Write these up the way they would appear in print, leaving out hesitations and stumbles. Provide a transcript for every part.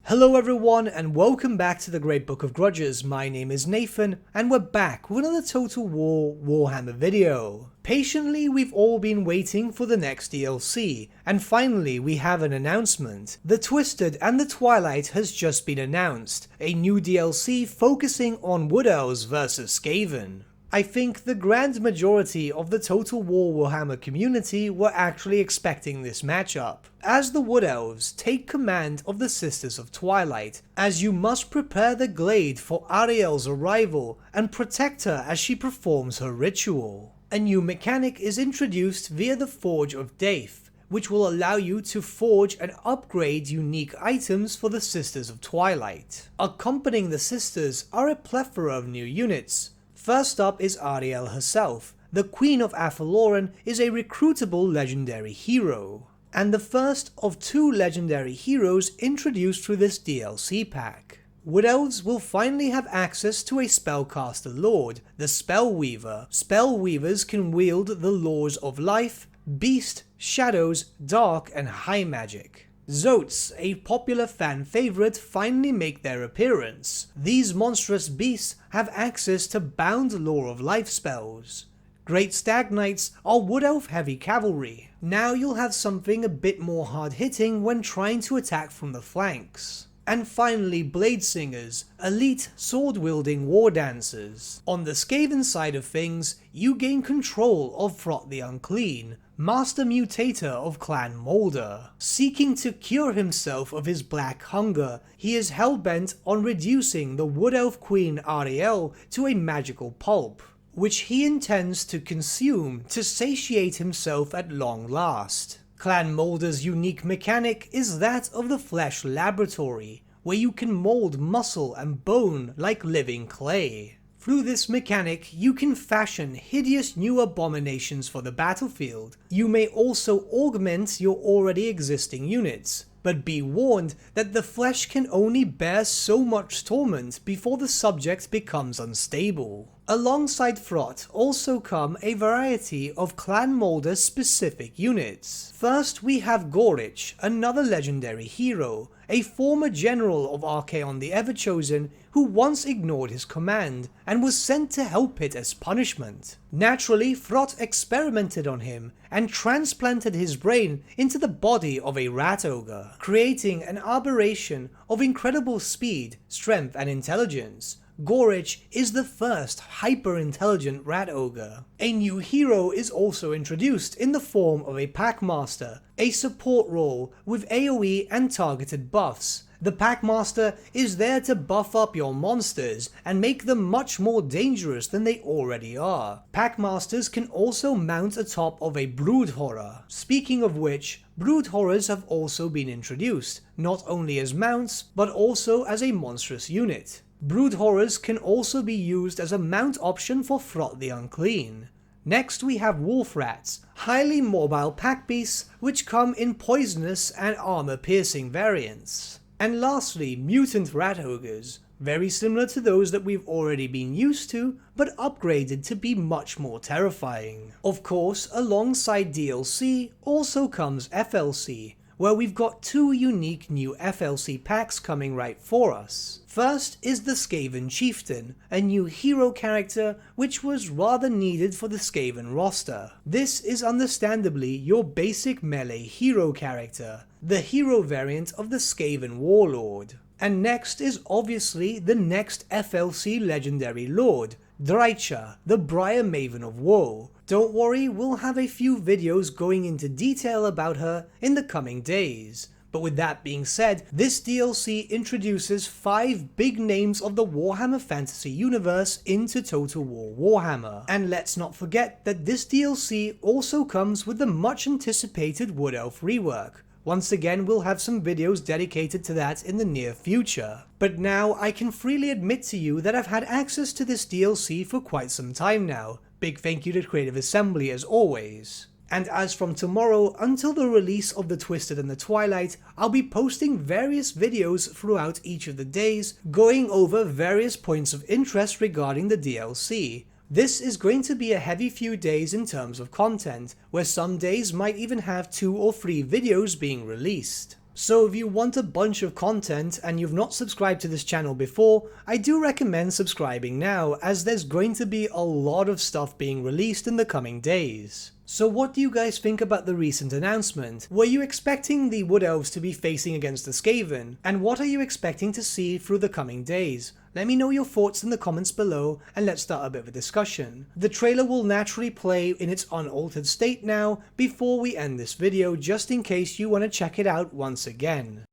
Hello everyone and welcome back to the Great Book of Grudges. My name is Nathan and we're back with another Total War Warhammer video. Patiently we've all been waiting for the next DLC, and finally we have an announcement. The Twisted and the Twilight has just been announced, a new DLC focusing on Wood Elves versus Skaven. I think the grand majority of the Total War Warhammer community were actually expecting this matchup, as the Wood Elves take command of the Sisters of Twilight, as you must prepare the glade for Ariel's arrival and protect her as she performs her ritual. A new mechanic is introduced via the Forge of Daith, which will allow you to forge and upgrade unique items for the Sisters of Twilight. Accompanying the Sisters are a plethora of new units. First up is Ariel herself. The Queen of Athaloran is a recruitable legendary hero, and the first of two legendary heroes introduced through this DLC pack. Wood Elves will finally have access to a spellcaster lord, the Spellweaver. Spellweavers can wield the laws of life, beast, shadows, dark, and high magic. Zoats, a popular fan favourite, finally make their appearance. These monstrous beasts have access to bound Lore of Life spells. Great Stag Knights are Wood Elf heavy cavalry. Now you'll have something a bit more hard hitting when trying to attack from the flanks. And finally, Blade Singers, elite sword-wielding war dancers. On the Skaven side of things, you gain control of Throt the Unclean, master mutator of Clan Moulder. Seeking to cure himself of his black hunger, he is hell-bent on reducing the Wood Elf Queen Ariel to a magical pulp, which he intends to consume to satiate himself at long last. Clan Moulder's unique mechanic is that of the Flesh Laboratory, where you can mould muscle and bone like living clay. Through this mechanic, you can fashion hideous new abominations for the battlefield. You may also augment your already existing units, but be warned that the flesh can only bear so much torment before the subject becomes unstable. Alongside Throt also come a variety of Clan Moulder specific units. First we have Gorich, another legendary hero, a former general of Archaon the Everchosen who once ignored his command and was sent to Hellpit as punishment. Naturally, Throt experimented on him and transplanted his brain into the body of a rat ogre, creating an aberration of incredible speed, strength and intelligence. Gorich is the first hyper-intelligent rat ogre. A new hero is also introduced in the form of a Packmaster, a support role with AoE and targeted buffs. The Packmaster is there to buff up your monsters and make them much more dangerous than they already are. Packmasters can also mount atop of a Brood Horror. Speaking of which, Brood Horrors have also been introduced, not only as mounts, but also as a monstrous unit. Brood Horrors can also be used as a mount option for Throt the Unclean. Next we have Wolf Rats, highly mobile pack beasts which come in poisonous and armor-piercing variants. And lastly, Mutant Rat Ogres, very similar to those that we've already been used to, but upgraded to be much more terrifying. Of course, alongside DLC also comes FLC, where we've got two unique new FLC packs coming right for us. First is the Skaven Chieftain, a new hero character which was rather needed for the Skaven roster. This is understandably your basic melee hero character, the hero variant of the Skaven Warlord. And next is obviously the next FLC legendary lord, Bertsche, the Briar Maven of Woe. Don't worry, we'll have a few videos going into detail about her in the coming days. But with that being said, this DLC introduces 5 big names of the Warhammer Fantasy universe into Total War Warhammer. And let's not forget that this DLC also comes with the much anticipated Wood Elf rework. Once again, we'll have some videos dedicated to that in the near future. But now I can freely admit to you that I've had access to this DLC for quite some time now. Big thank you to Creative Assembly as always. And as from tomorrow until the release of The Twisted and the Twilight, I'll be posting various videos throughout each of the days, going over various points of interest regarding the DLC. This is going to be a heavy few days in terms of content, where some days might even have 2 or 3 videos being released. So if you want a bunch of content and you've not subscribed to this channel before, I do recommend subscribing now, as there's going to be a lot of stuff being released in the coming days. So what do you guys think about the recent announcement? Were you expecting the Wood Elves to be facing against the Skaven? And what are you expecting to see through the coming days? Let me know your thoughts in the comments below, and let's start a bit of a discussion. The trailer will naturally play in its unaltered state now before we end this video, just in case you want to check it out once again.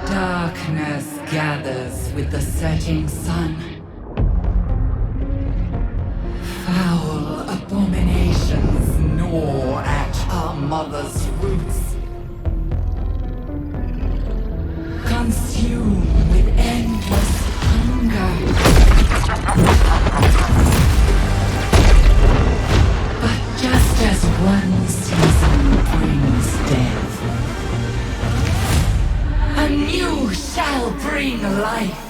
Darkness gathers with the setting sun. Foul abominations gnaw at our mother's roots. Consume with endless hunger. But just as one season brings death, a new shall bring life.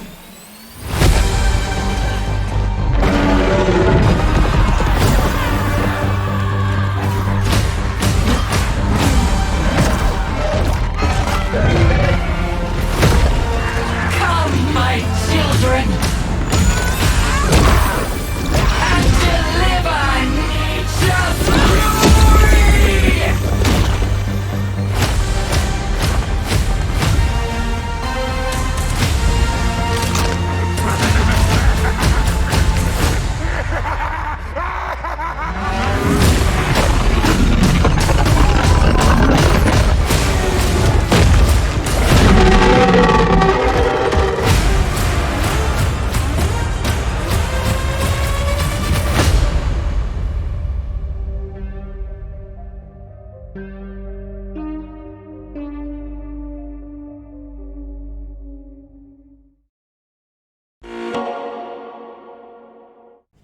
Come, my children, and deliver nature's fury!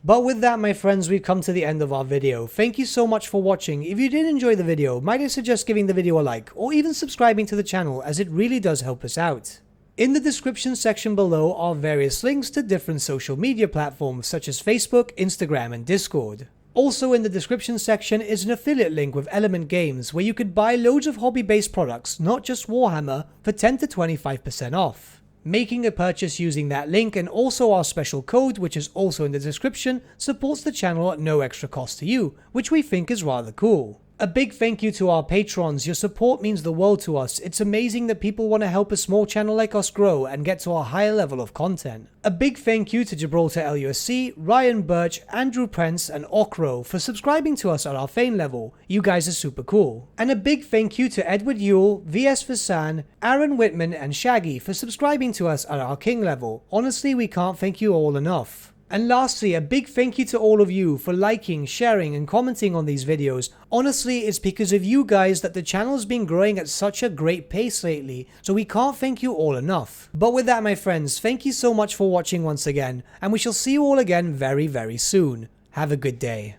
But with that, my friends, we've come to the end of our video. Thank you so much for watching. If you did enjoy the video, might I suggest giving the video a like, or even subscribing to the channel, as it really does help us out. In the description section below are various links to different social media platforms such as Facebook, Instagram, and Discord. Also in the description section is an affiliate link with Element Games where you could buy loads of hobby-based products, not just Warhammer, for 10 to 25% off. Making a purchase using that link and also our special code, which is also in the description, supports the channel at no extra cost to you, which we think is rather cool. A big thank you to our patrons. Your support means the world to us. It's amazing that people want to help a small channel like us grow and get to a higher level of content. A big thank you to Gibraltar LUSC, Ryan Bertsche, Andrew Prince, and Okro for subscribing to us at our Fane level. You guys are super cool. And a big thank you to Edward Yule, VS Vasan, Aaron Whitman, and Shaggy for subscribing to us at our King level. Honestly, we can't thank you all enough. And lastly, a big thank you to all of you for liking, sharing, and commenting on these videos. Honestly, it's because of you guys that the channel's been growing at such a great pace lately, so we can't thank you all enough. But with that, my friends, thank you so much for watching once again, and we shall see you all again very, very soon. Have a good day.